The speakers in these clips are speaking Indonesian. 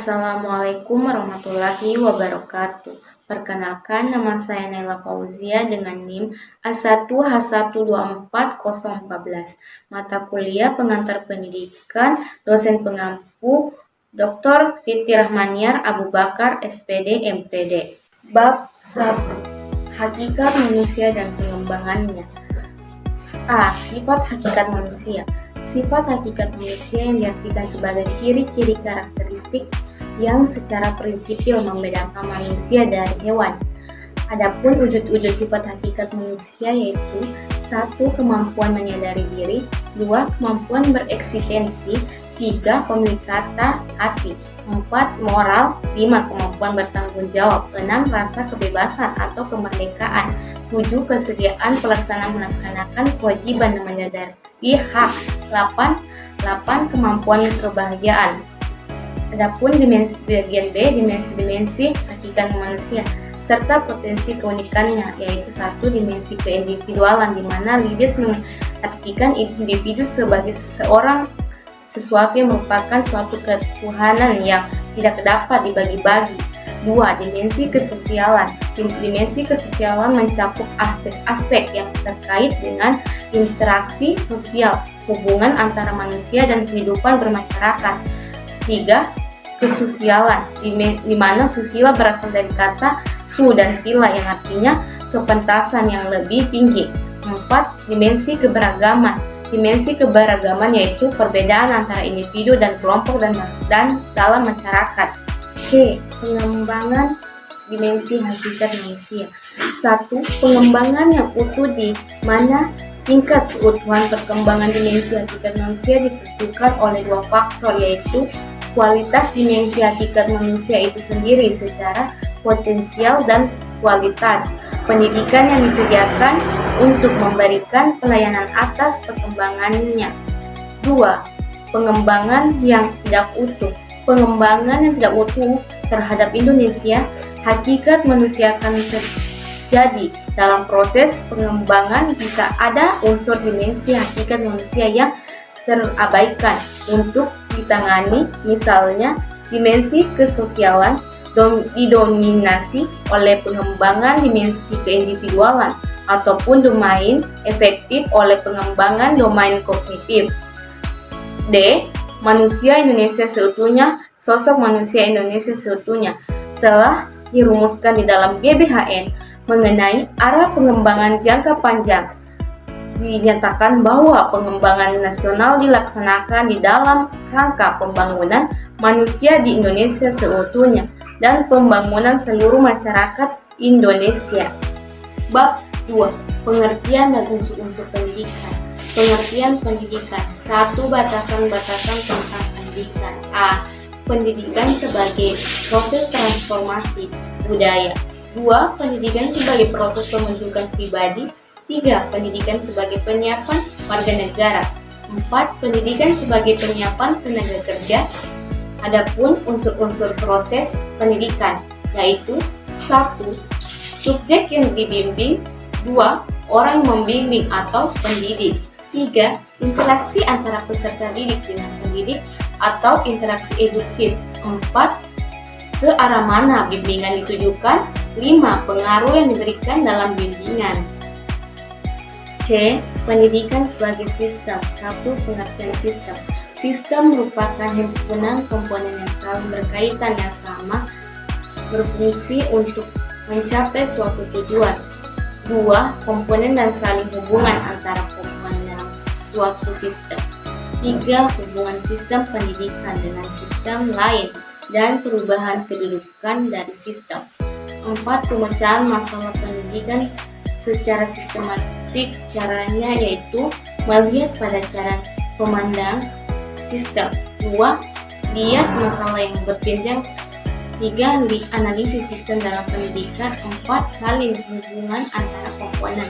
Assalamualaikum warahmatullahi wabarakatuh. Perkenalkan, nama saya Naila Fauzia dengan NIM A1H1240014. Mata kuliah pengantar pendidikan, dosen pengampu Dr. Siti Rahmaniar Abu Bakar, SPD, MPD. Bab 1. Hakikat manusia dan pengembangannya. A. Sifat hakikat manusia. Sifat hakikat manusia yang diartikan sebagai ciri-ciri karakteristik yang secara prinsipil membedakan manusia dari hewan. Adapun wujud-wujud sifat hakikat manusia yaitu 1. Kemampuan menyadari diri, 2. Kemampuan bereksistensi, 3. Pemilik kata, hati, 4. Moral, 5. Kemampuan bertanggung jawab, 6. Rasa kebebasan atau kemerdekaan, 7. Kesediaan melaksanakan kewajiban dan menyadari hak, 8. Kemampuan kebahagiaan. Adapun dimensi bagian B, dimensi hakikat manusia serta potensi keunikannya, yaitu 1. Dimensi keindividualan, di mana Lidis mengartikan individu sebagai sesuatu yang merupakan suatu ketuhanan yang tidak dapat dibagi-bagi. 2. Dimensi kesosialan. Dimensi kesosialan mencakup aspek-aspek yang terkait dengan interaksi sosial, hubungan antara manusia dan kehidupan bermasyarakat. 3. Kesosialan, di mana susila berasal dari kata su dan sila yang artinya kepentasan yang lebih tinggi. 4. Dimensi keberagaman. Dimensi keberagaman yaitu perbedaan antara individu dan kelompok dan dalam masyarakat. C. Pengembangan dimensi hakikat manusia. 1. Pengembangan yang utuh, di mana tingkat keutuhan perkembangan dimensi hakikat manusia ditentukan oleh 2 faktor, yaitu kualitas dimensi hakikat manusia itu sendiri secara potensial dan kualitas pendidikan yang disediakan untuk memberikan pelayanan atas perkembangannya. 2. Pengembangan yang tidak utuh. Pengembangan yang tidak utuh terhadap Indonesia, hakikat manusia akan terjadi dalam proses pengembangan jika ada unsur dimensi hakikat manusia yang terabaikan untuk ditangani. Misalnya, dimensi kesosialan didominasi oleh pengembangan dimensi keindividualan ataupun domain efektif oleh pengembangan domain kognitif. D. Manusia Indonesia seutuhnya. Sosok manusia Indonesia seutuhnya telah dirumuskan di dalam GBHN mengenai arah pengembangan jangka panjang. Dinyatakan bahwa pengembangan nasional dilaksanakan di dalam rangka pembangunan manusia di Indonesia seutuhnya dan pembangunan seluruh masyarakat Indonesia. Bab 2. Pengertian dan unsur-unsur pendidikan. Pengertian pendidikan. 1. Batasan-batasan tentang pendidikan. A. Pendidikan sebagai proses transformasi budaya. 2. Pendidikan sebagai proses pembentukan pribadi. 3. Pendidikan sebagai penyiapan warga negara. 4. Pendidikan sebagai penyiapan tenaga kerja. Adapun unsur-unsur proses pendidikan yaitu 1. Subjek yang dibimbing. 2. Orang yang membimbing atau pendidik. 3. Interaksi antara peserta didik dengan pendidik atau interaksi eduktif. 4. Ke arah mana bimbingan ditujukan. 5. Pengaruh yang diberikan dalam bimbingan. C. Pendidikan sebagai sistem. 1. Pengertian sistem. Sistem merupakan himpunan komponen yang saling berkaitan yang sama berfungsi untuk mencapai suatu tujuan. 2. Komponen dan saling hubungan antara komponen dalam suatu sistem. 3. Hubungan sistem pendidikan dengan sistem lain dan perubahan kedudukan dari sistem. 4. Pemecahan masalah pendidikan secara sistematik. Caranya yaitu melihat pada cara memandang sistem. 2. Lihat masalah yang berjenjang. 3. Analisis sistem dalam pendidikan. 4. Saling hubungan antara komponen.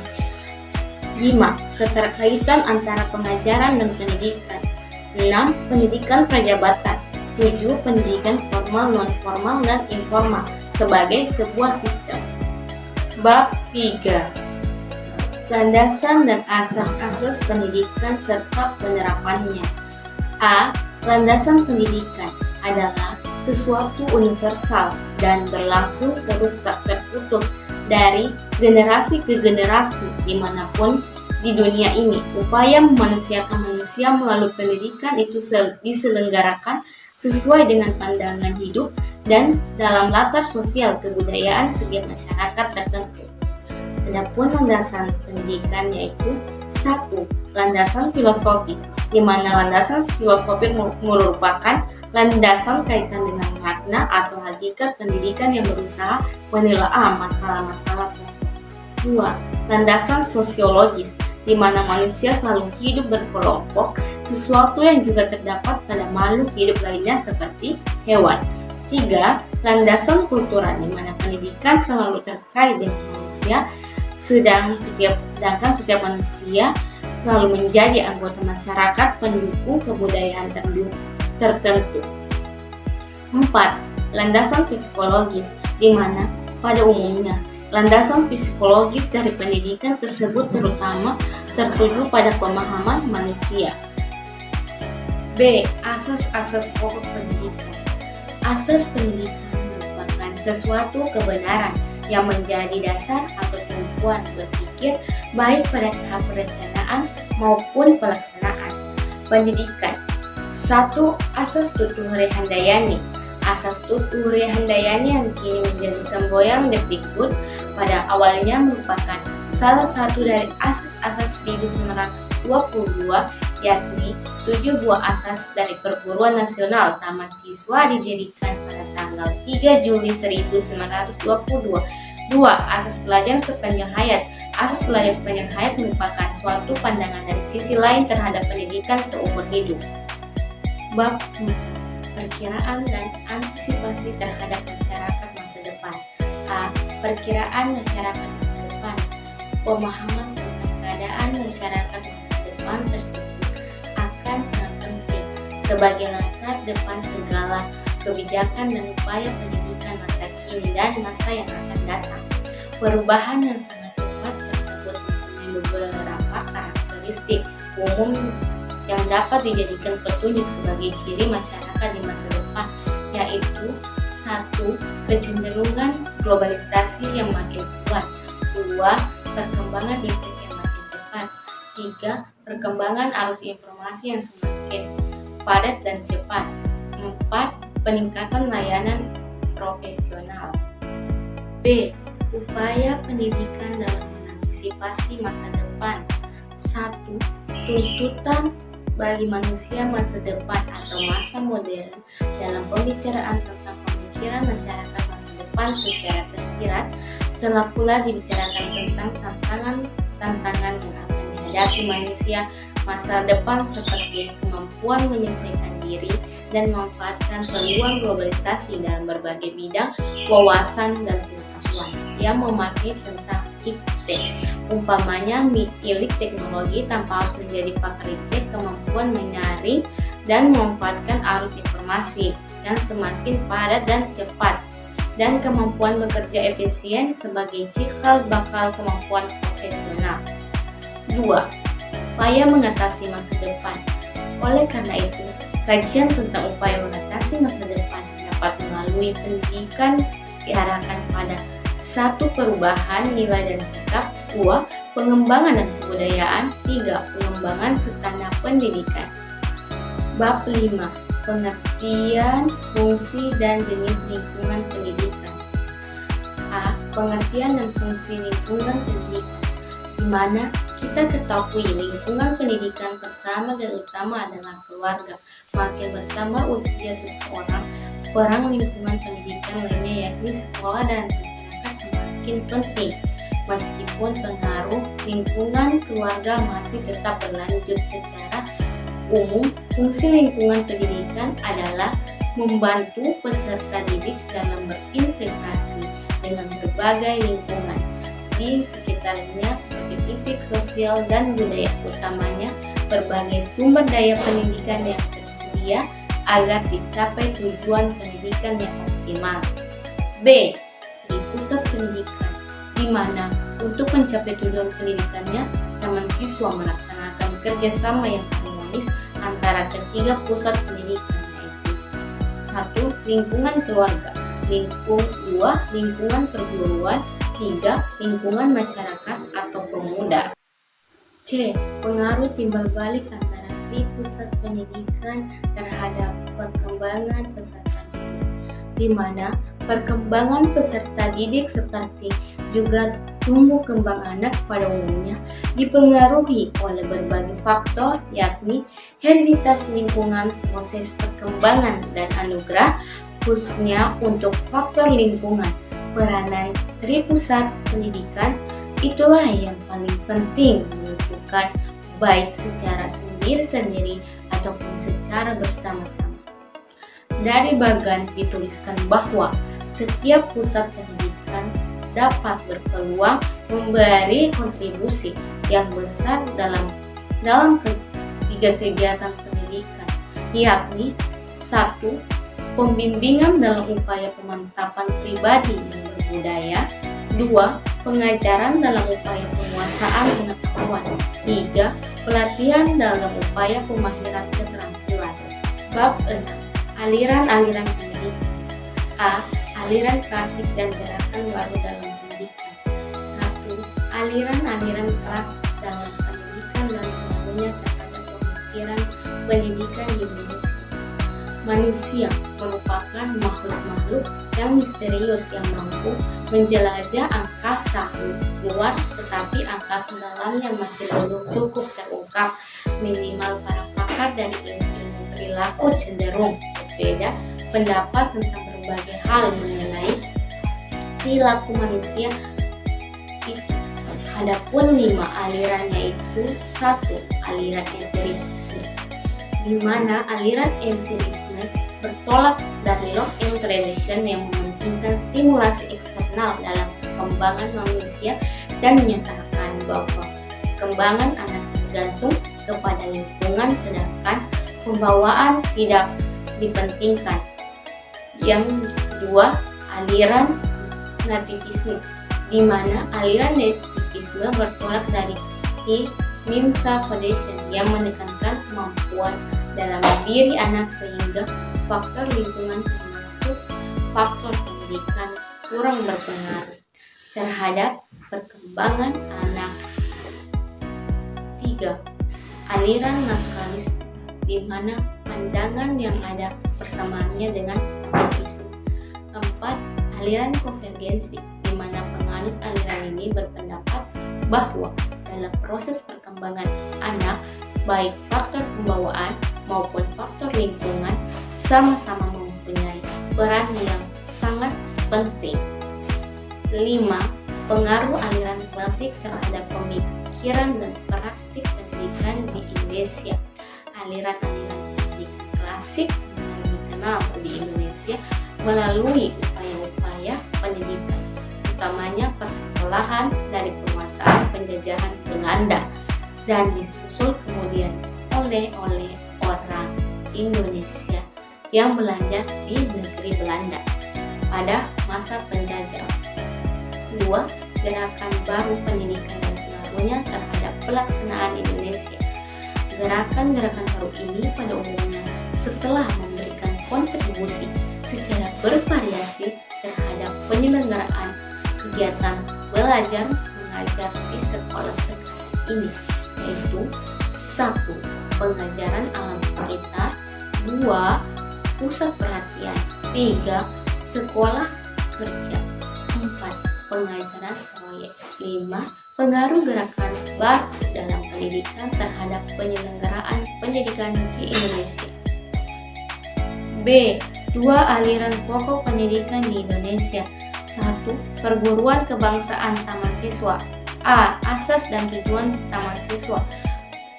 5. Keterkaitan antara pengajaran dan pendidikan. 6. Pendidikan prajabatan. 7. Pendidikan formal, non-formal, dan informal sebagai sebuah sistem. Bab 3. Landasan dan asas-asas pendidikan serta penerapannya. A. Landasan pendidikan adalah sesuatu universal dan berlangsung terus tak terputus dari generasi ke generasi dimanapun di dunia ini. Upaya memanusiakan manusia melalui pendidikan itu diselenggarakan sesuai dengan pandangan hidup dan dalam latar sosial kebudayaan setiap masyarakat tertentu. Adapun landasan pendidikan yaitu 1. Landasan filosofis, di mana landasan filosofis merupakan landasan kaitan dengan makna atau hakikat pendidikan yang berusaha menelaah masalah-masalah pokok. 2. Landasan sosiologis, di mana manusia selalu hidup berkelompok, sesuatu yang juga terdapat pada makhluk hidup lainnya seperti hewan. 3. Landasan kultural, di mana pendidikan selalu terkait dengan manusia, sedangkan setiap manusia selalu menjadi anggota masyarakat pendukung kebudayaan tertentu. 4. Landasan psikologis, di mana pada umumnya landasan psikologis dari pendidikan tersebut terutama tertuju pada pemahaman manusia. B. Asas-asas pokok pendidikan. Asas pendidikan merupakan sesuatu kebenaran yang menjadi dasar atau kemampuan berpikir baik pada tahap perencanaan maupun pelaksanaan pendidikan. 1. Asas Tuturi Handayani. Asas Tuturi Handayani yang kini menjadi semboyan Depdikbud pada awalnya merupakan salah satu dari asas-asas 1922, yakni 7 buah asas dari Perguruan Nasional Taman Siswa didirikan pada tanggal 3 Juli 1922. 2. Asas pelajaran sepanjang hayat. Asas pelajaran sepanjang hayat merupakan suatu pandangan dari sisi lain terhadap pendidikan seumur hidup. Bab 4. Perkiraan dan antisipasi terhadap masyarakat masa depan. A. Perkiraan masyarakat masa depan. Pemahaman tentang keadaan masyarakat masa depan tersebut akan sangat penting sebagai latar depan segala kebijakan dan upaya pendidikan masa kini dan masa yang akan datang. Perubahan yang sangat cepat tersebut mempunyai beberapa karakteristik umum yang dapat dijadikan petunjuk sebagai ciri masyarakat di masa depan, yaitu 1. Kecenderungan globalisasi yang makin kuat. 2. Perkembangan internet yang makin cepat. 3. Perkembangan arus informasi yang semakin padat dan cepat. 4. Peningkatan layanan profesional. B. Upaya pendidikan dalam mengantisipasi masa depan. 1. Tuntutan bagi manusia masa depan atau masa modern dalam pembicaraan tentang pemikiran masyarakat masa depan secara tersirat telah pula dibicarakan tentang tantangan yang akan dihadapi manusia masa depan seperti kemampuan menyesuaikan diri dan memanfaatkan peluang globalisasi dalam berbagai bidang wawasan dan pengetahuan yang memakai tentang iptek. Umpamanya milik teknologi tanpa harus menjadi pakar iptek, kemampuan menyaring dan memanfaatkan arus informasi yang semakin padat dan cepat, dan kemampuan bekerja efisien sebagai cikal bakal kemampuan profesional. 2. Upaya mengatasi masa depan. Oleh karena itu, kajian tentang upaya mengatasi masa depan dapat melalui pendidikan diarahkan pada 1. Perubahan nilai dan sikap. 2. Pengembangan dan kebudayaan. 3. Pengembangan standar pendidikan. Bab 5. Pengertian, fungsi, dan jenis lingkungan pendidikan. A. Pengertian dan fungsi lingkungan pendidikan, di mana kita ketahui lingkungan pendidikan pertama dan utama adalah keluarga. Makin bertambah usia seseorang, peran lingkungan pendidikan lainnya yakni sekolah dan masyarakat semakin penting. Meskipun pengaruh lingkungan keluarga masih tetap berlanjut secara umum, fungsi lingkungan pendidikan adalah membantu peserta didik dalam berintegrasi dengan berbagai lingkungan di sekitarnya seperti fisik, sosial, dan budaya, utamanya berbagai sumber daya pendidikan yang tersedia agar dicapai tujuan pendidikan yang optimal. B. Pusat pendidikan, di mana untuk mencapai tujuan pendidikannya, taman siswa melaksanakan kerjasama yang harmonis antara ketiga pusat pendidikan, yaitu 1. 1. Lingkungan keluarga. 2. Lingkungan perguruan. 3. Lingkungan masyarakat atau pemuda. C. Pengaruh timbal balik antara pusat pendidikan terhadap perkembangan peserta didik, di mana perkembangan peserta didik seperti juga tumbuh kembang anak pada umumnya dipengaruhi oleh berbagai faktor, yakni hereditas lingkungan, proses perkembangan, dan anugerah. Khususnya untuk faktor lingkungan, peranan pusat pendidikan itulah yang paling penting menentukan, baik secara sendiri-sendiri ataupun secara bersama-sama. Dari bagan dituliskan bahwa setiap pusat pendidikan dapat berpeluang memberi kontribusi yang besar dalam ketiga kegiatan pendidikan, yakni 1. Pembimbingan dalam upaya pemantapan pribadi yang berbudaya. 2. Pengajaran dalam upaya penguasaan pengetahuan. 3. Pelatihan dalam upaya pemahiran keterampilan. Bab 6. Aliran-aliran pendidikan. A. Aliran klasik dan gerakan baru dalam pendidikan. 1. Aliran-aliran klasik dalam pendidikan dan pengaruhnya terhadap pemikiran pendidikan di Indonesia. Manusia merupakan makhluk-makhluk yang misterius yang mampu menjelajah angkasa luar, tetapi angkasa dalamnya masih belum cukup terungkap. Minimal para pakar dari ilmu perilaku cenderung berbeda pendapat tentang berbagai hal mengenai perilaku manusia. Adapun 5 aliran yaitu 1. Aliran empirisme, di mana aliran empirisme bertolak dari law and tradition yang mementingkan stimulasi eksternal dalam perkembangan manusia dan menyatakan bahwa perkembangan anak tergantung kepada lingkungan, sedangkan pembawaan tidak dipentingkan. Yang kedua, aliran nativisme, di mana aliran nativisme bertolak dari Mimsa Foundation yang menekankan kemampuan dalam diri anak sehingga faktor lingkungan termasuk faktor pendidikan kurang berpengaruh terhadap perkembangan anak. 3. Aliran naturalisme, di mana pandangan yang ada persamaannya dengan aktivisme. 4. Aliran konvergensi, di mana penganut aliran ini berpendapat bahwa dalam proses perkembangan anak, baik faktor pembawaan maupun faktor lingkungan sama-sama mempunyai peran yang sangat penting. 5. Pengaruh aliran klasik terhadap pemikiran dan praktik pendidikan di Indonesia. Aliran-aliran pendidikan klasik mulai dikenal di Indonesia melalui upaya-upaya pendidikan, utamanya persekolahan dari penguasaan penjajahan Belanda, dan disusul kemudian oleh orang Indonesia yang belajar di negeri Belanda pada masa penjajah. 2. Gerakan baru pendidikan dan pengaruhnya terhadap pelaksanaan Indonesia. Gerakan-gerakan baru ini pada umumnya setelah memberikan kontribusi secara bervariasi terhadap penyelenggaraan kegiatan belajar mengajar di sekolah sekarang ini, yaitu 1. Pengajaran alam sekitar. 2. Pusat perhatian. 3. Sekolah kerja. 4. Pengajaran proyek. 5. Pengaruh gerakan baru dalam pendidikan terhadap penyelenggaraan pendidikan di Indonesia. B. 2 aliran pokok pendidikan di Indonesia. 1. Perguruan kebangsaan taman siswa. A. Asas dan tujuan taman siswa.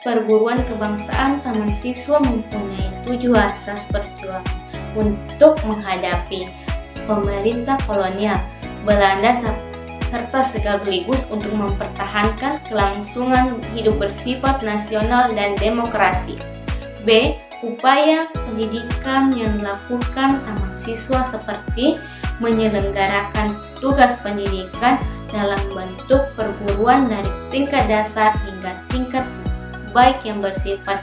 Perguruan kebangsaan taman siswa mempunyai 7 asas perjuangan untuk menghadapi pemerintah kolonial Belanda serta sekaligus untuk mempertahankan kelangsungan hidup bersifat nasional dan demokrasi. B. Upaya pendidikan yang dilakukan taman siswa seperti menyelenggarakan tugas pendidikan dalam bentuk perguruan dari tingkat dasar hingga tingkat baik yang bersifat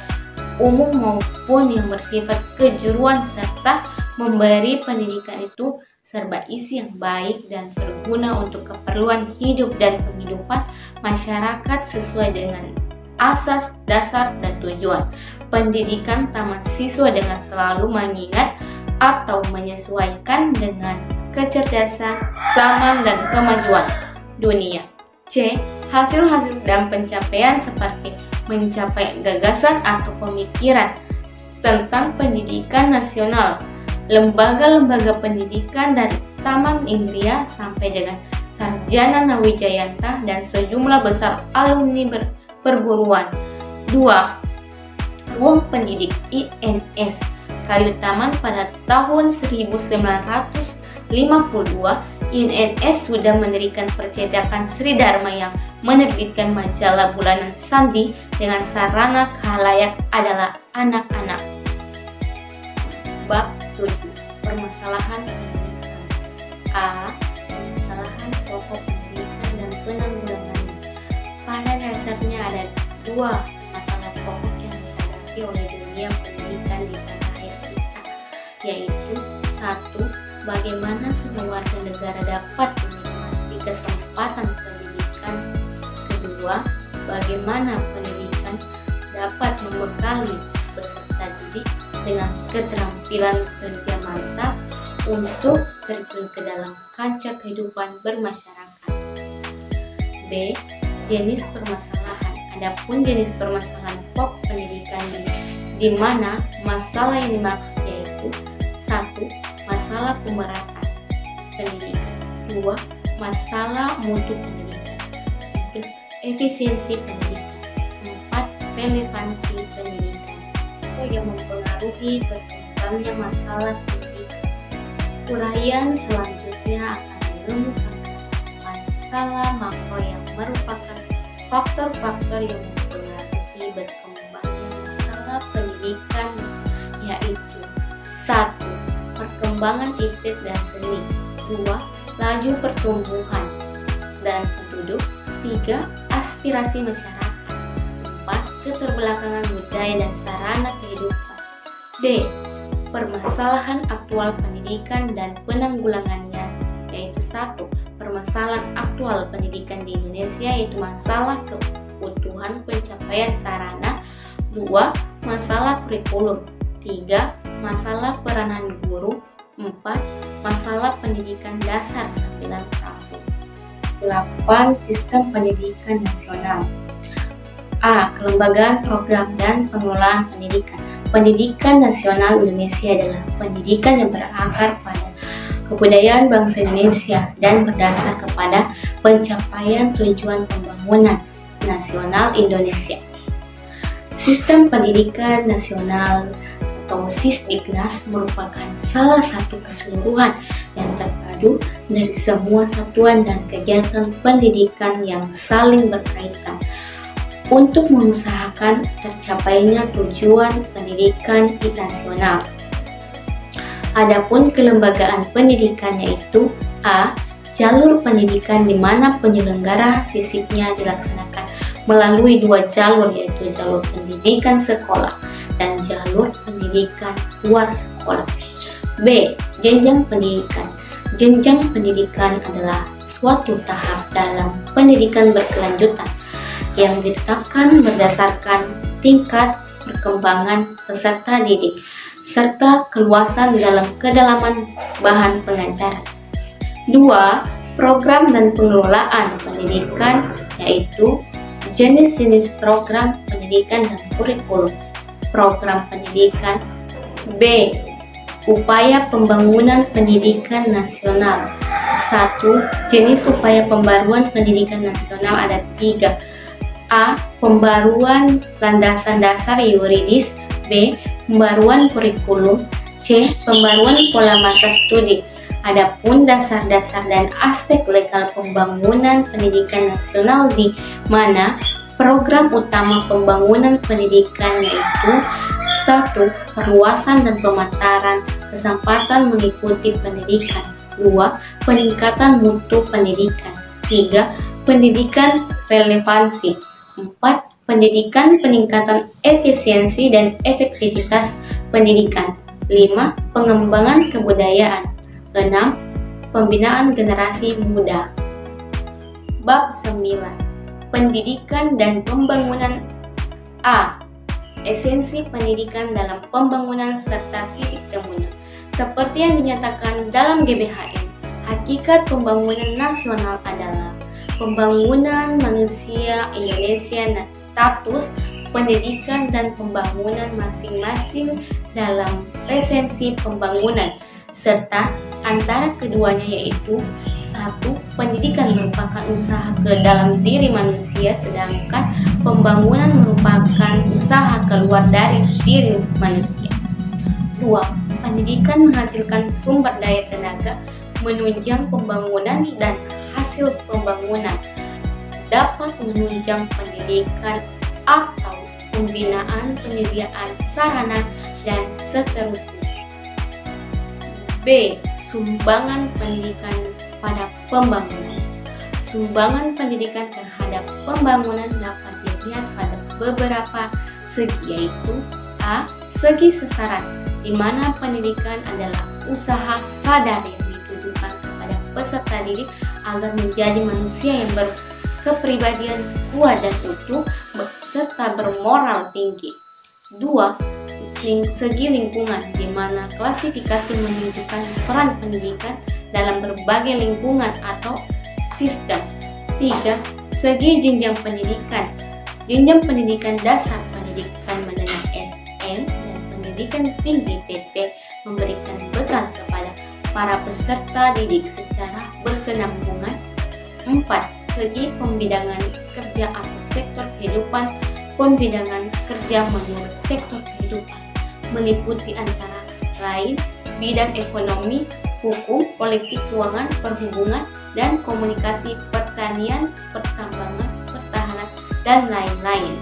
umum maupun yang bersifat kejuruan, serta memberi pendidikan itu serba isi yang baik dan berguna untuk keperluan hidup dan penghidupan masyarakat sesuai dengan asas, dasar, dan tujuan. Pendidikan taman siswa dengan selalu mengingat atau menyesuaikan dengan kecerdasan zaman dan kemajuan dunia. C. Hasil-hasil dan pencapaian seperti mencapai gagasan atau pemikiran tentang pendidikan nasional, lembaga-lembaga pendidikan dari Taman Indria sampai dengan Sarjana Nawijayanta dan sejumlah besar alumni perguruan. 2. Ruang Pendidik INS Kayu Taman pada tahun 1952, INS sudah mendirikan percetakan Sri Dharma yang menerbitkan majalah bulanan Sandi dengan sarana khalayak adalah anak-anak. Bab 7. Permasalahan pendidikan. A. Permasalahan pokok pendidikan dan penanggulangannya. Pada dasarnya ada dua masalah pokok yang dihadapi oleh dunia pendidikan di tanah air kita, yaitu 1. Bagaimana semua warga negara dapat menikmati kesempatan pendidikan. Kedua, bagaimana pendidikan dapat membekali peserta didik dengan keterampilan kerja mantap untuk terjun ke dalam kancah kehidupan bermasyarakat. B. Jenis permasalahan. Adapun jenis permasalahan pokok pendidikan di mana masalah yang dimaksud yaitu 1. Masalah pemerataan pendidikan. 2. Masalah mutu pendidikan. 3. Efisiensi pendidikan. 4. Relevansi pendidikan yang mempengaruhi berkembangnya masalah pendidikan. Uraian selanjutnya akan mengemukakan masalah makro yang merupakan faktor-faktor yang mempengaruhi berkembangnya masalah pendidikan, yaitu 1. Perkembangan iptek dan seni. 2. Laju pertumbuhan dan penduduk. 3. Aspirasi masyarakat. 4. Keterbelakangan budaya dan sarana kehidupan. B. Permasalahan aktual pendidikan dan penanggulangannya, yaitu 1. Permasalahan aktual pendidikan di Indonesia yaitu masalah kebutuhan pencapaian sarana. 2. Masalah kurikulum. 3. Masalah peranan guru. 4. Masalah pendidikan dasar 9 tahun. 8. Sistem pendidikan nasional. A. Kelembagaan program dan pengelolaan pendidikan. Pendidikan nasional Indonesia adalah pendidikan yang berakar pada kebudayaan bangsa Indonesia dan berdasar kepada pencapaian tujuan pembangunan nasional Indonesia. Sistem pendidikan nasional atau Sisdiknas merupakan salah satu keseluruhan yang terpadu dari semua satuan dan kegiatan pendidikan yang saling berkaitan untuk mengusahakan tercapainya tujuan pendidikan nasional. Adapun kelembagaan pendidikannya itu A. Jalur pendidikan di mana penyelenggara sisipnya dilaksanakan melalui 2 jalur, yaitu jalur pendidikan sekolah dan jalur pendidikan luar sekolah. B. Jenjang pendidikan. Jenjang pendidikan adalah suatu tahap dalam pendidikan berkelanjutan yang ditetapkan berdasarkan tingkat perkembangan peserta didik serta keluasan dalam kedalaman bahan pengajaran. 2. Program dan pengelolaan pendidikan, yaitu jenis-jenis program pendidikan dan kurikulum. Program pendidikan. B. Upaya pembangunan pendidikan nasional. 1. Jenis upaya pembaruan pendidikan nasional ada 3. A. Pembaruan landasan dasar yuridis. B. Pembaruan kurikulum. C. Pembaruan pola masa studi. Adapun dasar-dasar dan aspek legal pembangunan pendidikan nasional di mana program utama pembangunan pendidikan yaitu 1. Perluasan dan pemataran kesempatan mengikuti pendidikan. 2. Peningkatan mutu pendidikan. 3. Pendidikan relevansi. 4. Pendidikan peningkatan efisiensi dan efektivitas pendidikan. 5. Pengembangan kebudayaan. 6. Pembinaan generasi muda. Bab 9. Pendidikan dan pembangunan. A. Esensi pendidikan dalam pembangunan serta titik temunya. Seperti yang dinyatakan dalam GBHN, hakikat pembangunan nasional adalah pembangunan manusia Indonesia dan status pendidikan dan pembangunan masing-masing dalam esensi pembangunan, serta antara keduanya yaitu 1. Pendidikan merupakan usaha ke dalam diri manusia, sedangkan pembangunan merupakan usaha keluar dari diri manusia. 2. Pendidikan menghasilkan sumber daya tenaga, menunjang pembangunan, dan hasil pembangunan dapat menunjang pendidikan atau pembinaan, penyediaan sarana, dan seterusnya. B. Sumbangan pendidikan pada pembangunan. Sumbangan pendidikan terhadap pembangunan dapat dilihat pada beberapa segi, yaitu A. Segi sasaran, di mana pendidikan adalah usaha sadar yang ditujukan kepada peserta didik agar menjadi manusia yang berkepribadian kuat dan utuh serta bermoral tinggi. 2. Segi lingkungan, di mana klasifikasi menunjukkan peran pendidikan dalam berbagai lingkungan atau sistem. 3. Segi jenjang pendidikan. Jenjang pendidikan dasar, pendidikan menengah (SN), dan pendidikan tinggi (PT) memberikan bekal kepada para peserta didik secara bersenambungan. 4. Segi pembidangan kerja atau sektor kehidupan. Pembidangan kerja menurut sektor kehidupan meliputi antara lain bidang ekonomi, hukum, politik, keuangan, perhubungan, dan komunikasi, pertanian, pertambangan, pertahanan, dan lain-lain.